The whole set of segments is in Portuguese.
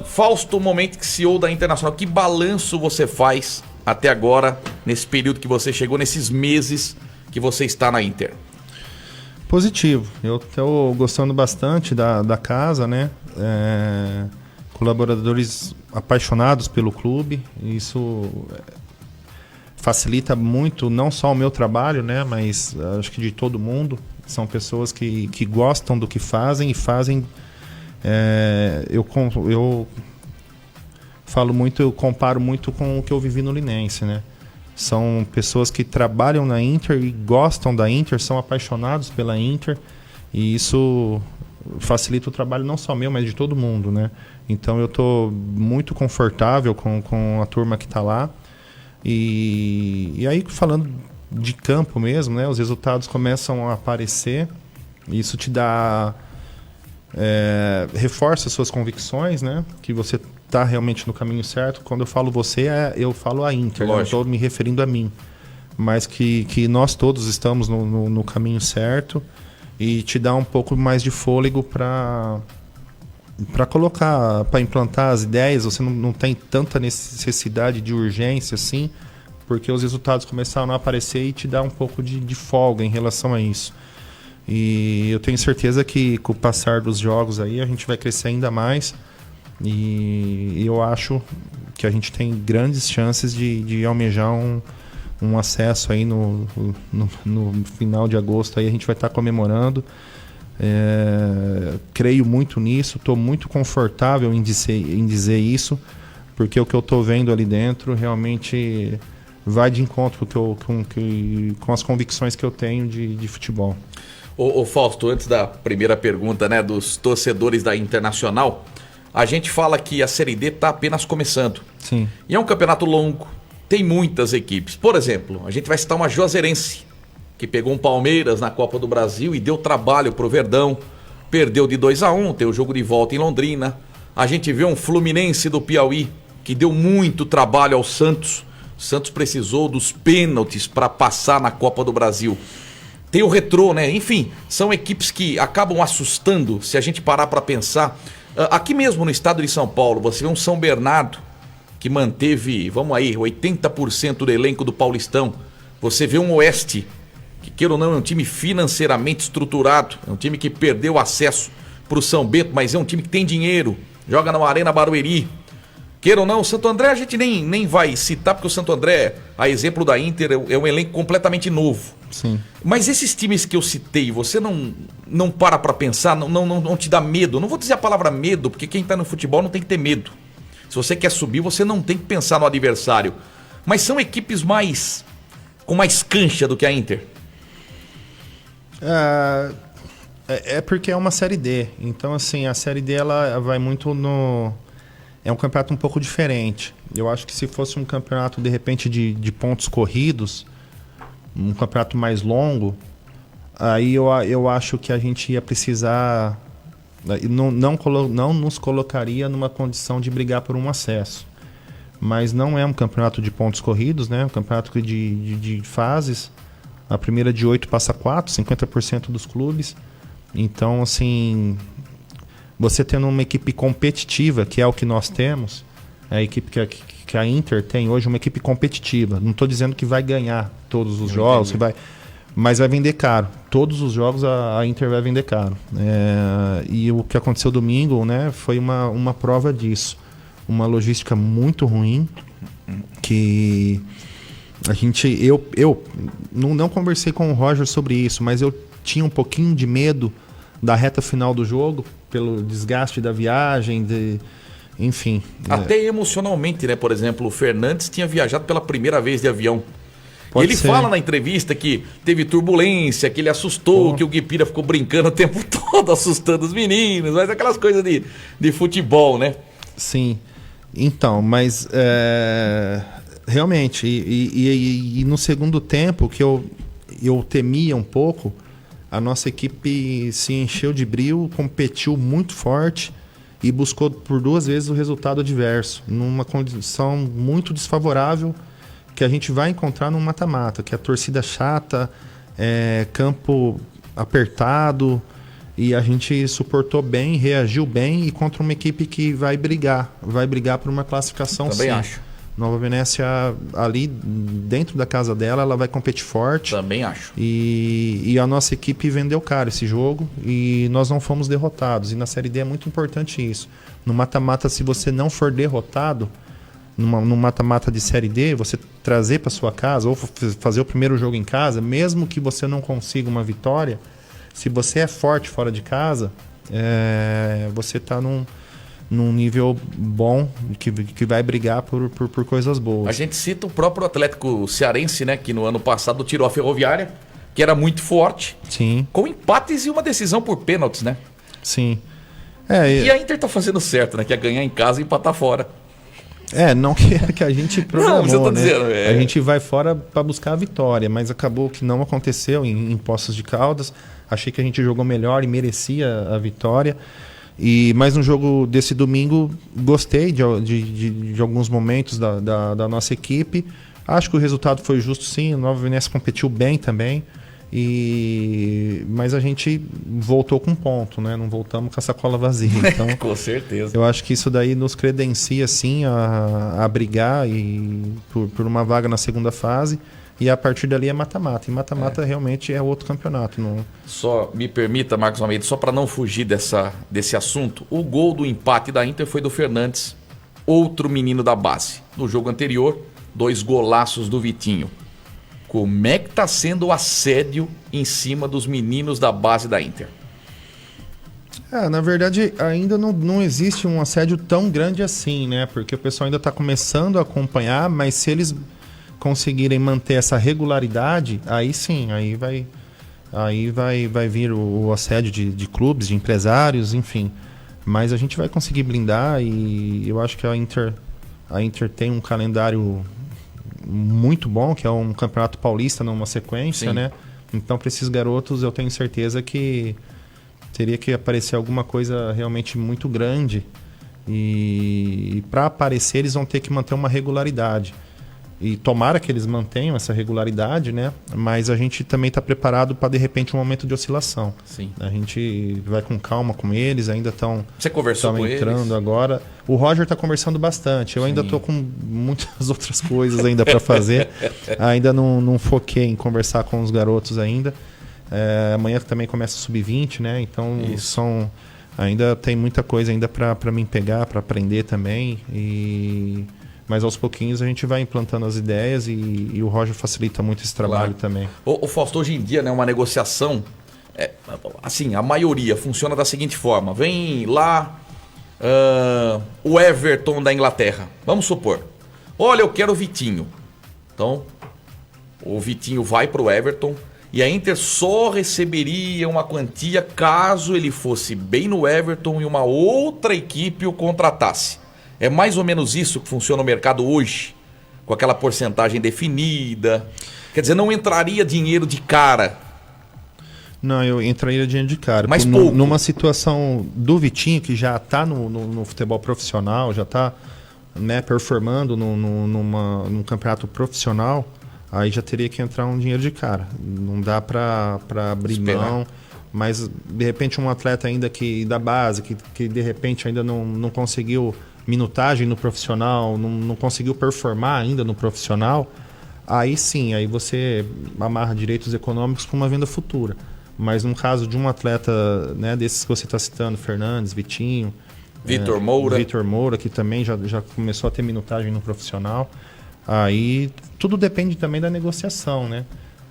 Fausto Momentic, CEO da Internacional, que balanço você faz até agora, nesse período que você chegou, nesses meses que você está na Inter? Positivo. Eu estou gostando bastante da casa, né? Colaboradores apaixonados pelo clube. Isso facilita muito, não só o meu trabalho, né? Mas acho que de todo mundo. São pessoas que gostam do que fazem e fazem. Eu falo muito, eu comparo muito com o que eu vivi no Linense, né? São pessoas que trabalham na Inter e gostam da Inter, são apaixonados pela Inter, e isso facilita o trabalho não só meu, mas de todo mundo, né? Então eu estou muito confortável com a turma que está lá. E aí, falando de campo mesmo, né? Os resultados começam a aparecer, isso te dá... reforça as suas convicções, né? Que você está realmente no caminho certo. Quando eu falo você, eu falo a Inter, não estou me referindo a mim, mas que nós todos estamos no caminho certo, e te dá um pouco mais de fôlego para colocar, para implantar as ideias. Você não tem tanta necessidade de urgência assim, porque os resultados começaram a aparecer e te dá um pouco de folga em relação a isso. E eu tenho certeza que com o passar dos jogos aí a gente vai crescer ainda mais, e eu acho que a gente tem grandes chances de almejar um acesso aí no final de agosto. Aí a gente vai estar comemorando. Creio muito nisso, estou muito confortável em dizer isso, porque o que eu estou vendo ali dentro realmente vai de encontro com as convicções que eu tenho de futebol. Ô Fausto, antes da primeira pergunta, né, dos torcedores da Internacional, a gente fala que a Série D está apenas começando. Sim. E é um campeonato longo, tem muitas equipes. Por exemplo, a gente vai citar uma Juazeirense, que pegou um Palmeiras na Copa do Brasil e deu trabalho pro Verdão, perdeu de 2-1, tem o jogo de volta em Londrina. A gente vê um Fluminense do Piauí, que deu muito trabalho ao Santos. O Santos precisou dos pênaltis para passar na Copa do Brasil. Tem o Retrô, né? Enfim, são equipes que acabam assustando se a gente parar para pensar. Aqui mesmo no estado de São Paulo, você vê um São Bernardo que manteve, vamos aí, 80% do elenco do Paulistão. Você vê um Oeste, que queira ou não é um time financeiramente estruturado, é um time que perdeu acesso para o São Bento, mas é um time que tem dinheiro, joga na Arena Barueri. Queira ou não, o Santo André a gente nem vai citar, porque o Santo André, a exemplo da Inter, é um elenco completamente novo. Sim. Mas esses times que eu citei, você não para pensar, não te dá medo? Não vou dizer a palavra medo, porque quem está no futebol não tem que ter medo. Se você quer subir, você não tem que pensar no adversário. Mas são equipes com mais cancha do que a Inter? É porque é uma Série D. Então, assim, a Série D ela vai muito no... É um campeonato um pouco diferente. Eu acho que se fosse um campeonato, de repente, de pontos corridos, um campeonato mais longo, aí eu acho que a gente ia precisar... Não nos colocaria numa condição de brigar por um acesso. Mas não é um campeonato de pontos corridos, né? É um campeonato de fases. A primeira de 8 passa 4, 50% dos clubes. Então, assim... Você tendo uma equipe competitiva, que é o que nós temos, a equipe que a Inter tem hoje, uma equipe competitiva. Não estou dizendo que vai ganhar todos os jogos, mas vai vender caro. Todos os jogos a Inter vai vender caro. E o que aconteceu domingo, né, foi uma prova disso. Uma logística muito ruim, que eu não conversei com o Roger sobre isso, mas eu tinha um pouquinho de medo da reta final do jogo, pelo desgaste da viagem, enfim. Até emocionalmente, né? Por exemplo, o Fernandes tinha viajado pela primeira vez de avião. Pode ele ser. Fala na entrevista que teve turbulência, que ele assustou, que o Guipira ficou brincando o tempo todo, assustando os meninos, mas aquelas coisas de futebol, né? Sim. Então, mas realmente, e no segundo tempo, que eu temia um pouco, a nossa equipe se encheu de brio, competiu muito forte e buscou por 2 vezes o resultado adverso, numa condição muito desfavorável que a gente vai encontrar no mata-mata, que é a torcida chata, campo apertado, E a gente suportou bem, reagiu bem e contra uma equipe que vai brigar por uma classificação. Também sim. acho. Nova Venécia, ali dentro da casa dela, ela vai competir forte. Também acho. E a nossa equipe vendeu caro esse jogo e nós não fomos derrotados. E na Série D é muito importante isso. No mata-mata, se você não for derrotado, no mata-mata de Série D, você trazer para sua casa ou fazer o primeiro jogo em casa, mesmo que você não consiga uma vitória, se você é forte fora de casa, você está num nível bom que vai brigar por coisas boas. A gente cita o próprio Atlético Cearense, né, que no ano passado tirou a Ferroviária, que era muito forte, Sim. com empates e uma decisão por pênaltis, né? Sim. E a Inter tá fazendo certo, né? Que é ganhar em casa e empatar fora. Não que a gente programou, não, você tá né? dizendo, A gente vai fora para buscar a vitória, mas acabou que não aconteceu em Poços de Caldas. Achei que a gente jogou melhor e merecia a vitória. Mas no jogo desse domingo, gostei de alguns momentos da nossa equipe. Acho que o resultado foi justo, sim. O Nova Venécia competiu bem também. Mas a gente voltou com ponto, né? Não voltamos com a sacola vazia. Então, com certeza. Eu acho que isso daí nos credencia, sim, a brigar por uma vaga na segunda fase. E a partir dali é mata-mata. E mata-mata realmente é outro campeonato. Não... Só me permita, Marcos Almeida, só para não fugir desse assunto, o gol do empate da Inter foi do Fernandes, outro menino da base. No jogo anterior, 2 golaços do Vitinho. Como é que está sendo o assédio em cima dos meninos da base da Inter? Na verdade, ainda não existe um assédio tão grande assim, né? Porque o pessoal ainda está começando a acompanhar, mas se eles conseguirem manter essa regularidade, aí sim, aí vai vir o assédio de clubes, de empresários, enfim. Mas a gente vai conseguir blindar e eu acho que a Inter tem um calendário muito bom, que é um campeonato paulista numa sequência, sim, né? Então, para esses garotos, eu tenho certeza que teria que aparecer alguma coisa realmente muito grande e para aparecer eles vão ter que manter uma regularidade. E tomara que eles mantenham essa regularidade, né? Mas a gente também está preparado para, de repente, um momento de oscilação. Sim. A gente vai com calma com eles, ainda estão... Você conversou com entrando eles? Agora. O Roger está conversando bastante. Eu Sim. ainda estou com muitas outras coisas ainda para fazer. Ainda não foquei em conversar com os garotos ainda. Amanhã também começa o Sub-20, né? Então, ainda tem muita coisa ainda para mim pegar, para aprender também. Mas aos pouquinhos a gente vai implantando as ideias e o Roger facilita muito esse trabalho também. O Fausto, hoje em dia, né, uma negociação, assim, a maioria funciona da seguinte forma. Vem lá o Everton da Inglaterra, vamos supor. Olha, eu quero o Vitinho. Então, o Vitinho vai para o Everton e a Inter só receberia uma quantia caso ele fosse bem no Everton e uma outra equipe o contratasse. É mais ou menos isso que funciona no mercado hoje, com aquela porcentagem definida. Quer dizer, não entraria dinheiro de cara. Não, eu entraria dinheiro de cara. Mas pouco. Numa situação do Vitinho, que já está no futebol profissional, já está, né, performando num campeonato profissional, aí já teria que entrar um dinheiro de cara. Não dá para abrir mão. Mas, de repente, um atleta ainda da base, que de repente ainda não conseguiu minutagem no profissional, não conseguiu performar ainda no profissional, aí sim, aí você amarra direitos econômicos para uma venda futura. Mas no caso de um atleta, né, desses que você está citando, Fernandes, Vitinho, Vitor Moura, que também já começou a ter minutagem no profissional, aí tudo depende também da negociação, né?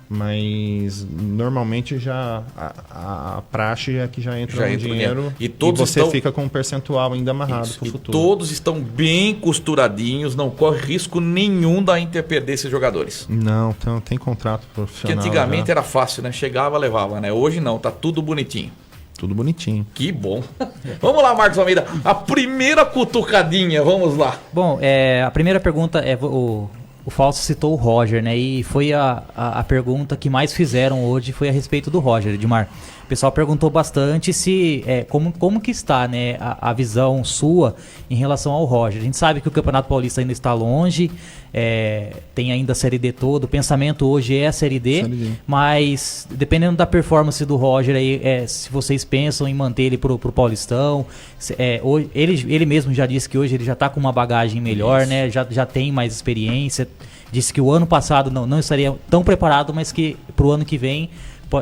Mas normalmente já a praxe é que já entra um dinheiro e você fica com um percentual ainda amarrado para o futuro. Todos estão bem costuradinhos, não corre risco nenhum da Inter perder esses jogadores. Não, tem contrato profissional. Porque antigamente era fácil, né? Chegava, levava, né? Hoje não, tá tudo bonitinho. Tudo bonitinho. Que bom. Vamos lá, Marcos Almeida. A primeira cutucadinha, vamos lá. Bom, a primeira pergunta é... O Fausto citou o Roger, né? E foi a pergunta que mais fizeram hoje foi a respeito do Roger, Edmar. O pessoal perguntou bastante se como que está, né, a visão sua em relação ao Roger. A gente sabe que o Campeonato Paulista ainda está longe, tem ainda a Série D toda. O pensamento hoje é a Série D, mas dependendo da performance do Roger, aí, se vocês pensam em manter ele pro Paulistão, ele mesmo já disse que hoje ele já está com uma bagagem melhor, né, já tem mais experiência. Disse que o ano passado não estaria tão preparado, mas que pro ano que vem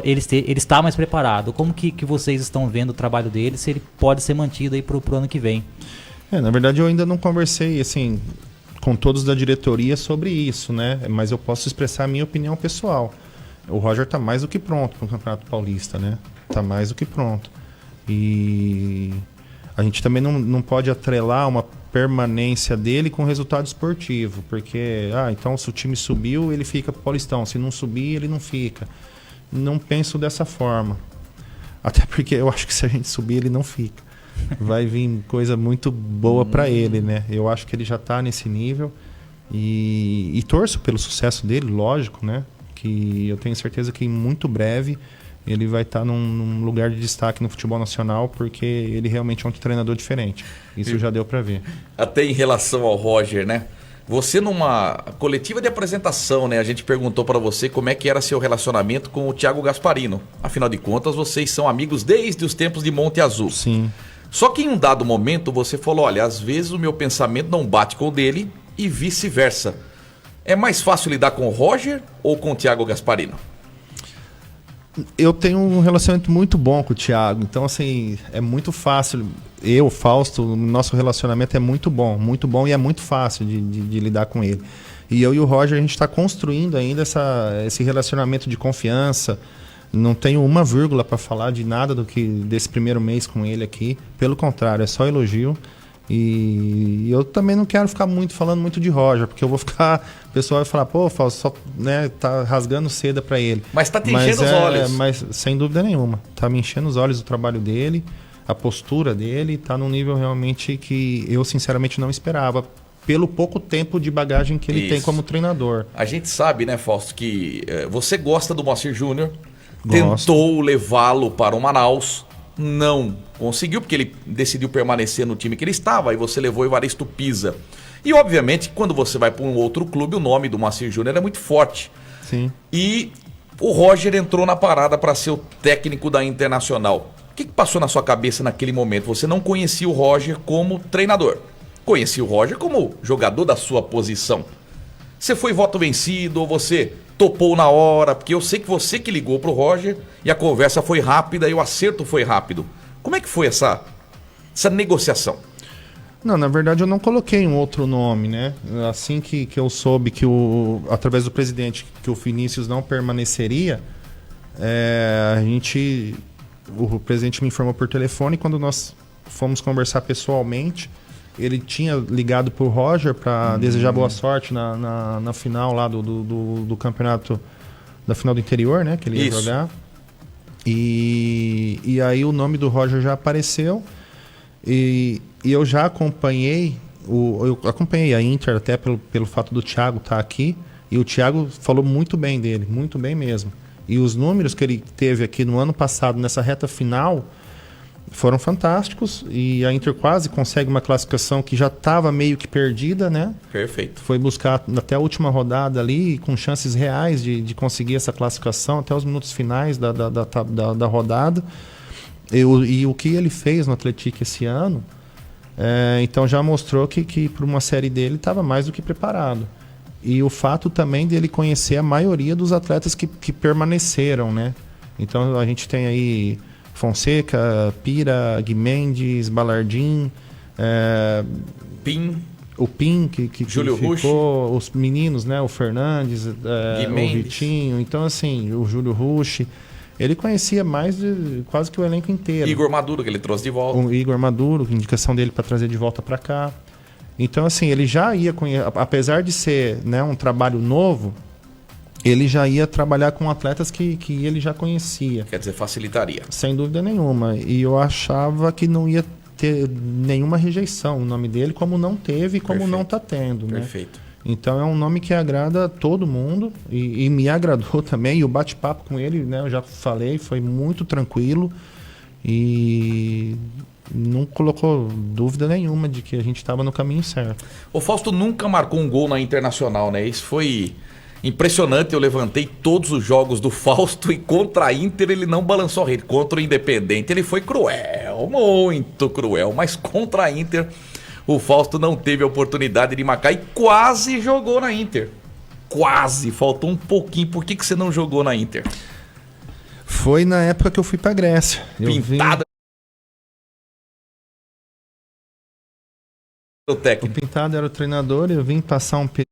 ele está mais preparado. Como que vocês estão vendo o trabalho dele, se ele pode ser mantido aí pro ano que vem? Na verdade, eu ainda não conversei assim com todos da diretoria sobre isso, né? Mas eu posso expressar a minha opinião pessoal. O Roger está mais do que pronto para o Campeonato Paulista, né? Está mais do que pronto. E a gente também não pode atrelar uma permanência dele com resultado esportivo, porque então se o time subiu, ele fica pro Paulistão, se não subir, ele não fica. Não penso dessa forma. Até porque eu acho que se a gente subir, ele não fica. Vai vir coisa muito boa para ele, né? Eu acho que ele já está nesse nível e torço pelo sucesso dele, lógico, né? Que eu tenho certeza que em muito breve ele vai estar num lugar de destaque no futebol nacional, porque ele realmente é um treinador diferente. Isso já deu para ver. Até em relação ao Roger, né? Você numa coletiva de apresentação, né? A gente perguntou para você como é que era seu relacionamento com o Thiago Gasparino. Afinal de contas, vocês são amigos desde os tempos de Monte Azul. Sim. Só que em um dado momento você falou, olha, às vezes o meu pensamento não bate com o dele e vice-versa. É mais fácil lidar com o Roger ou com o Thiago Gasparino? Eu tenho um relacionamento muito bom com o Thiago, então assim, é muito fácil. Eu, Fausto, o nosso relacionamento é muito bom e é muito fácil de lidar com ele. E eu e o Roger, a gente está construindo ainda esse relacionamento de confiança. Não tenho uma vírgula para falar de nada desse primeiro mês com ele aqui. Pelo contrário, é só elogio. E eu também não quero ficar falando muito de Roger, porque eu vou ficar... O pessoal vai falar, pô, Fausto, só, né, tá rasgando seda para ele. Mas tá te enchendo os olhos. Mas sem dúvida nenhuma. Tá me enchendo os olhos o trabalho dele, a postura dele, tá num nível realmente que eu sinceramente não esperava, pelo pouco tempo de bagagem que ele tem como treinador. A gente sabe, né, Fausto, que você gosta do Moacir Júnior, tentou levá-lo para o Manaus, não conseguiu, porque ele decidiu permanecer no time que ele estava, aí você levou o Evaristo Pisa. E, obviamente, quando você vai para um outro clube, o nome do Moacir Júnior é muito forte. Sim. E o Roger entrou na parada para ser o técnico da Internacional. O que passou na sua cabeça naquele momento? Você não conhecia o Roger como treinador. Conhecia o Roger como jogador da sua posição. Você foi voto vencido ou você topou na hora? Porque eu sei que você que ligou pro Roger e a conversa foi rápida e o acerto foi rápido. Como é que foi essa negociação? Não, na verdade eu não coloquei um outro nome, né? Assim que eu soube que através do presidente que o Vinícius não permaneceria, o presidente me informou por telefone. Quando nós fomos conversar pessoalmente, ele tinha ligado pro Roger para desejar boa sorte na final lá do campeonato, da final do interior, né? Que ele ia jogar. E aí o nome do Roger já apareceu. E eu já acompanhei a Inter até pelo fato do Thiago estar aqui. E o Thiago falou muito bem dele, muito bem mesmo. E os números que ele teve aqui no ano passado, nessa reta final, foram fantásticos. E a Inter quase consegue uma classificação que já estava meio que perdida, né? Perfeito. Foi buscar até a última rodada ali, com chances reais de conseguir essa classificação até os minutos finais da rodada. E o que ele fez no Atlético esse ano, então já mostrou que para uma série dele estava mais do que preparado. E o fato também dele conhecer a maioria dos atletas que permaneceram, né? Então a gente tem aí Fonseca, Pira, Guimendes, Balardim, o Pim, que Júlio ficou, os meninos, né? O Fernandes, o Vitinho, então assim, o Júlio Rushi. Ele conhecia mais quase que o elenco inteiro. Igor Maduro, que ele trouxe de volta. O Igor Maduro, indicação dele para trazer de volta para cá. Então, assim, ele já ia conhecer, apesar de ser, né, um trabalho novo, ele já ia trabalhar com atletas que ele já conhecia. Quer dizer, facilitaria. Sem dúvida nenhuma. E eu achava que não ia ter nenhuma rejeição o nome dele, como não teve e como não está tendo. Né? Perfeito. Então é um nome que agrada todo mundo e me agradou também. E o bate-papo com ele, né, eu já falei, foi muito tranquilo e não colocou dúvida nenhuma de que a gente estava no caminho certo. O Fausto nunca marcou um gol na Internacional, né? Isso foi impressionante. Eu levantei todos os jogos do Fausto e contra a Inter ele não balançou a rede. Contra o Independente ele foi cruel, muito cruel. Mas contra a Inter o Fausto não teve a oportunidade de marcar e quase jogou na Inter. Quase, faltou um pouquinho. Por que você não jogou na Inter? Foi na época que eu fui pra Grécia. Pintada. O O técnico. Pintado era o treinador, eu vim passar um período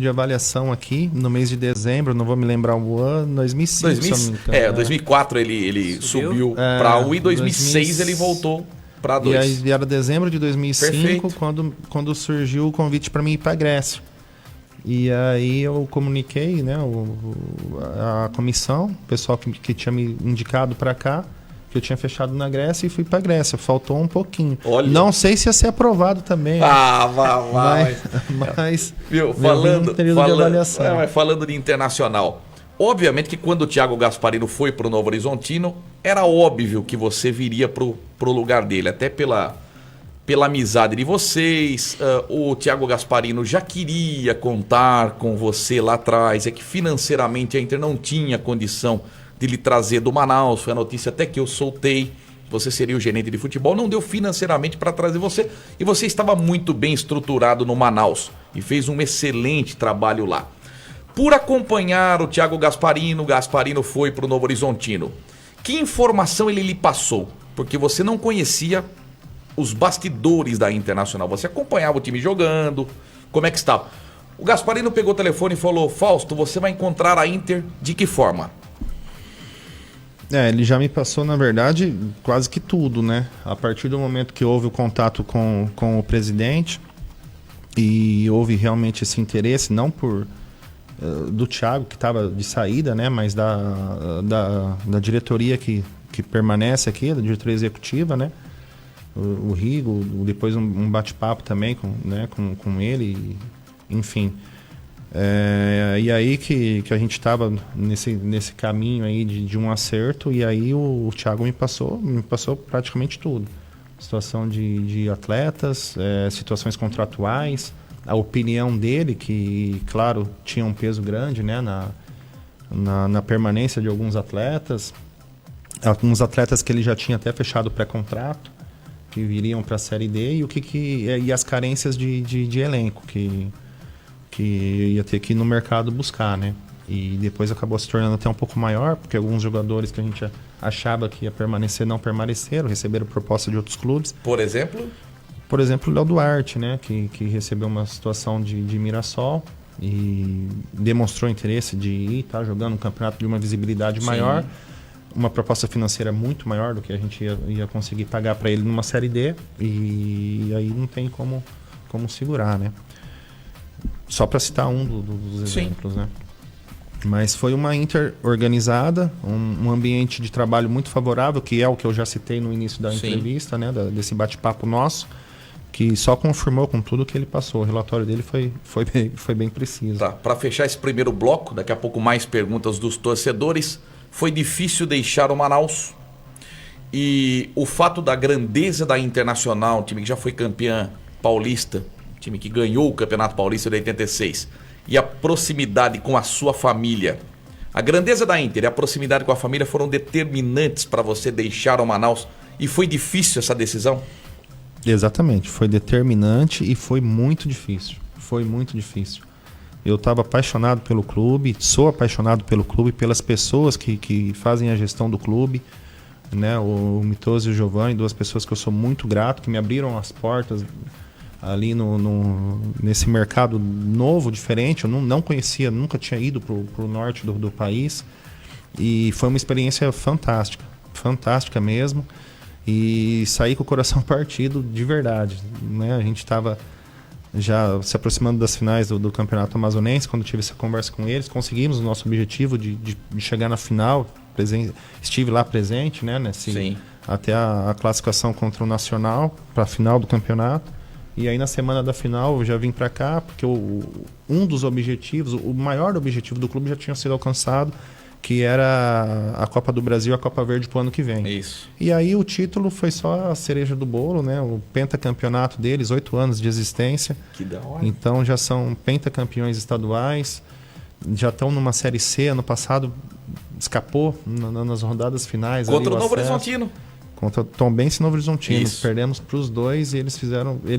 de avaliação aqui no mês de dezembro, não vou me lembrar o ano, 2005, se eu não me engano. 2004 ele subiu para 1 e 2006 ele voltou para 2. E era dezembro de 2005 Perfeito. quando surgiu o convite para mim ir para a Grécia. E aí eu comuniquei, né, a comissão, o pessoal que tinha me indicado para cá, que eu tinha fechado na Grécia e fui para a Grécia. Faltou um pouquinho. Olha. Não sei se ia ser aprovado também. Mas viu, falando de Internacional, obviamente que quando o Thiago Gasparino foi para o Novo Horizontino, era óbvio que você viria pro lugar dele, até pela amizade de vocês. O Thiago Gasparino já queria contar com você lá atrás, é que financeiramente a Inter não tinha condição de lhe trazer do Manaus. Foi a notícia até que eu soltei. Você seria o gerente de futebol. Não deu financeiramente para trazer você. E você estava muito bem estruturado no Manaus. E fez um excelente trabalho lá. Por acompanhar o Thiago Gasparino, o Gasparino foi para o Novo Horizontino. Que informação ele lhe passou? Porque você não conhecia os bastidores da Internacional. Você acompanhava o time jogando. Como é que estava? O Gasparino pegou o telefone e falou: Fausto, você vai encontrar a Inter de que forma? Ele já me passou, na verdade, quase que tudo, né? A partir do momento que houve o contato com o presidente e houve realmente esse interesse, não por do Thiago, que estava de saída, né? Mas da diretoria que permanece aqui, da diretoria executiva, né? O Rigo, depois um bate-papo também com ele, enfim. E aí que a gente estava nesse caminho aí de um acerto, e aí o Thiago me passou praticamente tudo. Situação de atletas, situações contratuais, a opinião dele, que, claro, tinha um peso grande, né, na permanência de alguns atletas que ele já tinha até fechado pré-contrato, que viriam para a Série D, e as carências de elenco que ia ter que ir no mercado buscar, né? E depois acabou se tornando até um pouco maior, porque alguns jogadores que a gente achava que ia permanecer não permaneceram, receberam proposta de outros clubes. Por exemplo? Por exemplo, o Léo Duarte, né? Que recebeu uma situação de Mirassol e demonstrou interesse de ir, tá jogando um campeonato de uma visibilidade maior, uma proposta financeira muito maior do que a gente ia conseguir pagar para ele numa Série D, e aí não tem como segurar, né? Só para citar um dos exemplos, né? Mas foi uma Inter organizada, um ambiente de trabalho muito favorável, que é o que eu já citei no início da entrevista, né? Desse bate-papo nosso, que só confirmou com tudo que ele passou. O relatório dele foi bem preciso. Tá, para fechar esse primeiro bloco, daqui a pouco mais perguntas dos torcedores. Foi difícil deixar o Manaus, e o fato da grandeza da Internacional, um time que já foi campeã paulista, time que ganhou o Campeonato Paulista de 86, e a proximidade com a sua família. A grandeza da Inter e a proximidade com a família foram determinantes para você deixar o Manaus, e foi difícil essa decisão? Exatamente, foi determinante e foi muito difícil. Foi muito difícil. Eu estava apaixonado pelo clube, sou apaixonado pelo clube, pelas pessoas que fazem a gestão do clube, né? O Mitoso e o Giovanni, duas pessoas que eu sou muito grato, que me abriram as portas ali nesse mercado novo, diferente. Eu não conhecia, nunca tinha ido para o norte do país, e foi uma experiência fantástica mesmo, e saí com o coração partido de verdade, né? A gente estava já se aproximando das finais do Campeonato Amazonense. Quando tive essa conversa com eles, conseguimos o nosso objetivo de chegar na final. Estive lá presente, né? Até a classificação contra o Nacional para a final do campeonato. E aí na semana da final eu já vim para cá, porque um dos objetivos, o maior objetivo do clube já tinha sido alcançado, que era a Copa do Brasil e a Copa Verde pro ano que vem. Isso. E aí o título foi só a cereja do bolo, né? O pentacampeonato deles, 8 anos de existência. Que da hora. Então já são pentacampeões estaduais, já estão numa Série C. Ano passado escapou nas rodadas finais. Contra ali, o Novo acesso. Horizontino. Contra o Tombense e Novo Horizontino. Isso. Perdemos para os dois e eles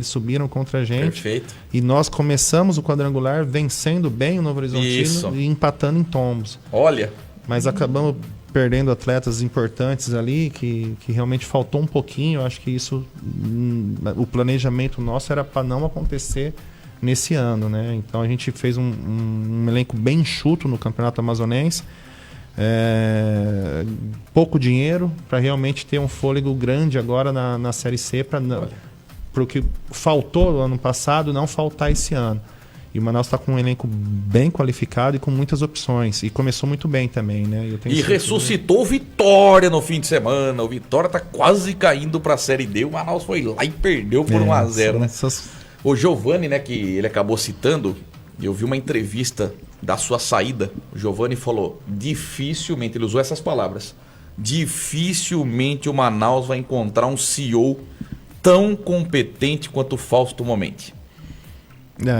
subiram contra a gente. Perfeito. E nós começamos o quadrangular vencendo bem o Novo Horizontino Isso. e empatando em tombos. Olha, Mas acabamos perdendo atletas importantes ali, que realmente faltou um pouquinho. Eu acho que isso, o planejamento nosso era para não acontecer nesse ano, né? Então a gente fez um elenco bem enxuto no Campeonato Amazonense. Pouco dinheiro para realmente ter um fôlego grande agora na Série C, para o que faltou no ano passado não faltar esse ano. E o Manaus está com um elenco bem qualificado e com muitas opções. E começou muito bem também, né? Eu tenho e certeza. ressuscitou o Vitória no fim de semana. O Vitória tá quase caindo pra Série D. O Manaus foi lá e perdeu por 1-0, né? O Giovani, né, que ele acabou citando, eu vi uma entrevista da sua saída. O Giovani falou, dificilmente, ele usou essas palavras, dificilmente o Manaus vai encontrar um CEO tão competente quanto o Fausto Momenti.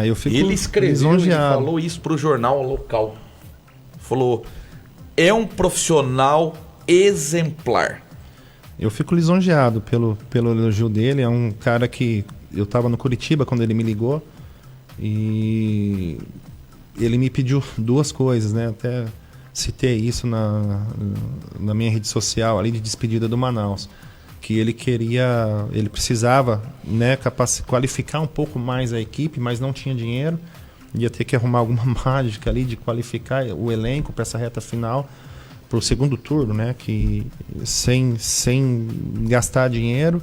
Eu fico Ele escreveu e lisonjeado. falou isso pro jornal local. Falou, é um profissional exemplar. Eu fico lisonjeado pelo elogio dele. É um cara que... Eu estava no Curitiba quando ele me ligou e ele me pediu 2 coisas, né? Até citei isso na minha rede social ali de despedida do Manaus. Que ele precisava, né, qualificar um pouco mais a equipe, mas não tinha dinheiro. Ia ter que arrumar alguma mágica ali de qualificar o elenco para essa reta final, para o segundo turno, né, que sem gastar dinheiro.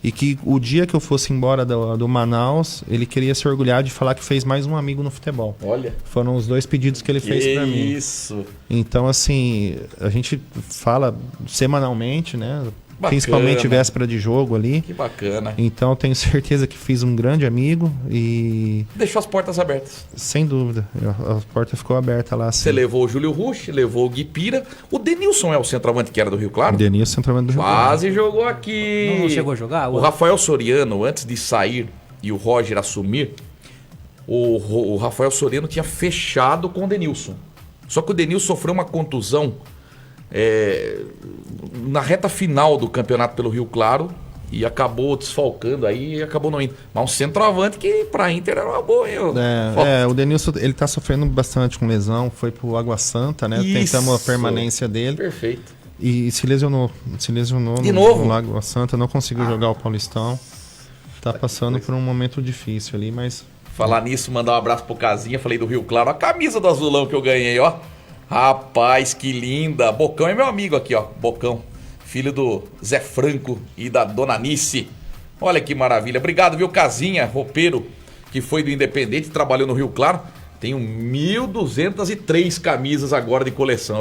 E que o dia que eu fosse embora do Manaus, ele queria se orgulhar de falar que fez mais um amigo no futebol. Olha. Foram os 2 pedidos que ele fez para mim. Isso. Então, assim, a gente fala semanalmente, né? Bacana. Principalmente véspera de jogo ali. Que bacana. Então, tenho certeza que fiz um grande amigo e... Deixou as portas abertas. Sem dúvida. A porta ficou aberta lá. Assim. Você levou o Júlio Rush, levou o Gui Pira. O Denilson é o centroavante que era do Rio Claro? Denilson, centroavante do Rio Claro. Quase jogou aqui. Não chegou a jogar? O Rafael Soriano, antes de sair e o Roger assumir, o Rafael Soriano tinha fechado com o Denilson. Só que o Denilson sofreu uma contusão na reta final do campeonato pelo Rio Claro e acabou desfalcando aí e acabou não indo. Mas um centroavante que pra Inter era uma boa, hein? O Denilson, ele tá sofrendo bastante com lesão, foi pro Água Santa, né? Isso. Tentamos a permanência dele. Perfeito. E se lesionou De novo? no Água Santa, não conseguiu jogar o Paulistão. Tá passando por um momento difícil ali, mas... Falar nisso, mandar um abraço pro Casinha, falei do Rio Claro. A camisa do azulão que eu ganhei, ó. Rapaz, que linda. Bocão é meu amigo aqui, ó. Bocão, filho do Zé Franco e da Dona Nice. Olha que maravilha. Obrigado, viu, Casinha, roupeiro, que foi do Independente, trabalhou no Rio Claro. Tenho 1.203 camisas agora de coleção.